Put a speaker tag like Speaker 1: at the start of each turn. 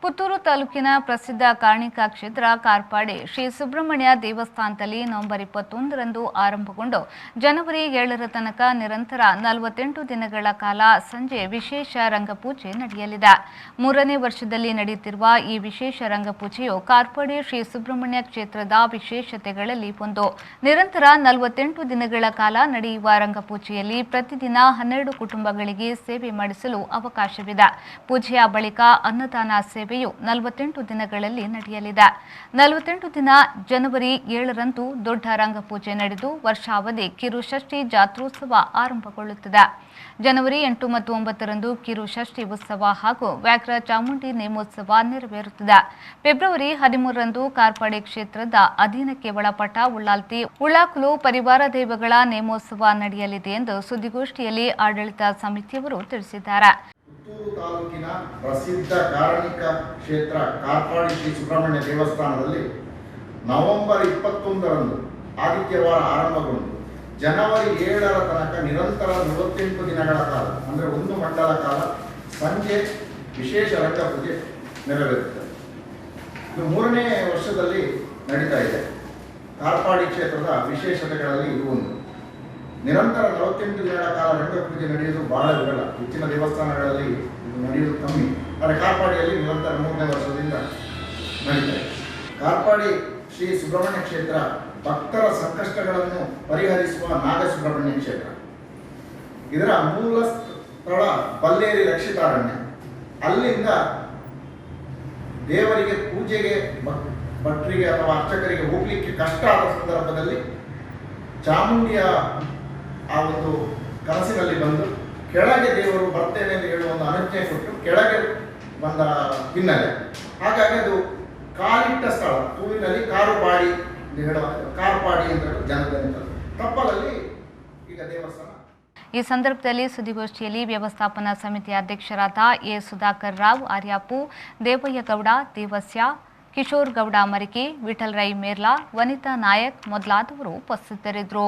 Speaker 1: ಪುತ್ತೂರು ತಾಲೂಕಿನ ಪ್ರಸಿದ್ಧ ಕಾರ್ಣಿಕ ಕ್ಷೇತ್ರ ಕಾರ್ಪಾಡಿ ಶ್ರೀ ಸುಬ್ರಹ್ಮಣ್ಯ ದೇವಸ್ಥಾನದಲ್ಲಿ ನವೆಂಬರ್ 21ರಂದು ಆರಂಭಗೊಂಡು ಜನವರಿ 7ರ ತನಕ ನಿರಂತರ 48 ದಿನಗಳ ಕಾಲ ಸಂಜೆ ವಿಶೇಷ ರಂಗಪೂಜೆ ನಡೆಯಲಿದೆ. 3ನೇ ವರ್ಷದಲ್ಲಿ ನಡೆಯುತ್ತಿರುವ ಈ ವಿಶೇಷ ರಂಗಪೂಜೆಯು ಕಾರ್ಪಾಡಿ ಶ್ರೀ ಸುಬ್ರಹ್ಮಣ್ಯ ಕ್ಷೇತ್ರದ ವಿಶೇಷತೆಗಳಲ್ಲಿ ಒಂದು. ನಿರಂತರ 48 ದಿನಗಳ ಕಾಲ ನಡೆಯುವ ರಂಗಪೂಜೆಯಲ್ಲಿ ಪ್ರತಿದಿನ 12 ಕುಟುಂಬಗಳಿಗೆ ಸೇವೆ ಮಾಡಿಸಲು ಅವಕಾಶವಿದೆ. ಪೂಜೆಯ ಬಳಿಕ ಅನ್ನದಾನ ಸೇವೆಯು 48 ದಿನಗಳಲ್ಲಿ ನಡೆಯಲಿದೆ. 48 ದಿನ ಜನವರಿ 7ರಂದು ದೊಡ್ಡ ರಂಗಪೂಜೆ ನಡೆದು ವರ್ಷಾವಧಿ ಕಿರುಷಷ್ಠಿ ಜಾತ್ರೋತ್ಸವ ಆರಂಭಗೊಳ್ಳುತ್ತದೆ. ಜನವರಿ 8 ಮತ್ತು 9ರಂದು ಕಿರುಷಷ್ಠಿ ಉತ್ಸವ ಹಾಗೂ ವ್ಯಾಘ್ರ ಚಾಮುಂಡಿ ನೇಮೋತ್ಸವ ನೆರವೇರುತ್ತದೆ. ಫೆಬ್ರವರಿ 13ರಂದು ಕಾರ್ಪಾಡಿ ಕ್ಷೇತ್ರದ ಅಧೀನಕ್ಕೆ ಒಳಪಟ್ಟ ಉಳ್ಳಾಲ್ತಿ ಉಳ್ಳಾಕುಲು ಪರಿವಾರ ದೈವಗಳ ನೇಮೋತ್ಸವ ನಡೆಯಲಿದೆ ಎಂದು ಸುದ್ದಿಗೋಷ್ಠಿಯಲ್ಲಿ ಆಡಳಿತ ಸಮಿತಿಯವರು ತಿಳಿಸಿದ್ದಾರೆ.
Speaker 2: ಪುತ್ತೂರು ತಾಲೂಕಿನ ಪ್ರಸಿದ್ಧ ಕಾರ್ಣಿಕ ಕ್ಷೇತ್ರ ಕಾರ್ಪಾಡಿ ಶ್ರೀ ಸುಬ್ರಹ್ಮಣ್ಯ ದೇವಸ್ಥಾನದಲ್ಲಿ ನವೆಂಬರ್ 21ರಂದು ಆದಿತ್ಯವಾರ ಆರಂಭಗೊಂಡು ಜನವರಿ 7ರ ತನಕ ನಿರಂತರ 48 ದಿನಗಳ ಕಾಲ ಅಂದರೆ ಒಂದು ಮಂಡಲ ಕಾಲ ಸಂಜೆ ವಿಶೇಷ ರಂಗಪೂಜೆ ನೆರವೇರುತ್ತದೆ. ಇದು 3ನೇ ವರ್ಷದಲ್ಲಿ ನಡೀತಾ ಇದೆ. ಕಾರ್ಪಾಡಿ ಕ್ಷೇತ್ರದ ವಿಶೇಷತೆಗಳಲ್ಲಿ ಇದು ಒಂದು. ನಿರಂತರ 48 ದಿನಗಳ ಕಾಲ ರಂಗಪೂಜೆ ನಡೆಯುವುದು ಬಹಳ ವಿರಳ. ಹೆಚ್ಚಿನ ದೇವಸ್ಥಾನಗಳಲ್ಲಿ ಇದು ನಡೆಯುವುದು ಕಮ್ಮಿ. ಆದರೆ ಕಾರ್ಪಾಡಿಯಲ್ಲಿ ನಿರಂತರ 3ನೇ ವರ್ಷದಿಂದ ನಡೀತಾ ಇದೆ. ಕಾರ್ಪಾಡಿ ಶ್ರೀ ಸುಬ್ರಹ್ಮಣ್ಯ ಕ್ಷೇತ್ರ ಭಕ್ತರ ಸಂಕಷ್ಟಗಳನ್ನು ಪರಿಹರಿಸುವ ನಾಗಸುಬ್ರಹ್ಮಣ್ಯ ಕ್ಷೇತ್ರ. ಇದರ ಮೂಲ ಸ್ಥಳ ಬಲ್ಲೇರಿ ರಕ್ಷಿತಾರಣ್ಯ. ಅಲ್ಲಿಂದ ದೇವರಿಗೆ ಪೂಜೆಗೆ ಭಕ್ತರಿಗೆ ಅಥವಾ ಅರ್ಚಕರಿಗೆ ಹೋಗ್ಲಿಕ್ಕೆ ಕಷ್ಟ ಆದ ಸಂದರ್ಭದಲ್ಲಿ ಚಾಮುಂಡಿಯ ಆ ಒಂದು ಕನಸಿನಲ್ಲಿ ಬಂದು ಕೆಳಗೆ ದೇವರು ಬರ್ತೇನೆ ಎಂದು ಹೇಳುವ ಒಂದು ಅನುಜ್ಞೆ ಕೊಟ್ಟು ಕೆಳಗೆ ಬಂದ ಹಿನ್ನೆಲೆ. ಹಾಗಾಗಿ ಅದು ಕಾಲಿಟ್ಟ ಸ್ಥಳ ಹೂವಿನಲ್ಲಿ ಕಾರುಪಾಡಿ ಹೇಳುವ ಕಾರ್ಪಾಡಿ ಅಂತ ಜನತೆ ತಪ್ಪಲಲ್ಲಿ ಈಗ ದೇವಸ್ಥಾನ.
Speaker 1: ಈ ಸಂದರ್ಭದಲ್ಲಿ ಸುದ್ದಿಗೋಷ್ಠಿಯಲ್ಲಿ ವ್ಯವಸ್ಥಾಪನಾ ಸಮಿತಿ ಅಧ್ಯಕ್ಷರಾದ ಎ ಸುಧಾಕರ್ ರಾವ್ ಆರ್ಯಾಪು, ದೇವಯ್ಯ ಗೌಡ ದೇವಸ್ಯ, ಕಿಶೋರ್ ಗೌಡ ಮರಿಕೆ, ವಿಠಲ್ ರೈ ಮೇರ್ಲಾ, ವನಿತಾ ನಾಯಕ್ ಮೊದಲಾದವರು ಉಪಸ್ಥಿತರಿದ್ದರು.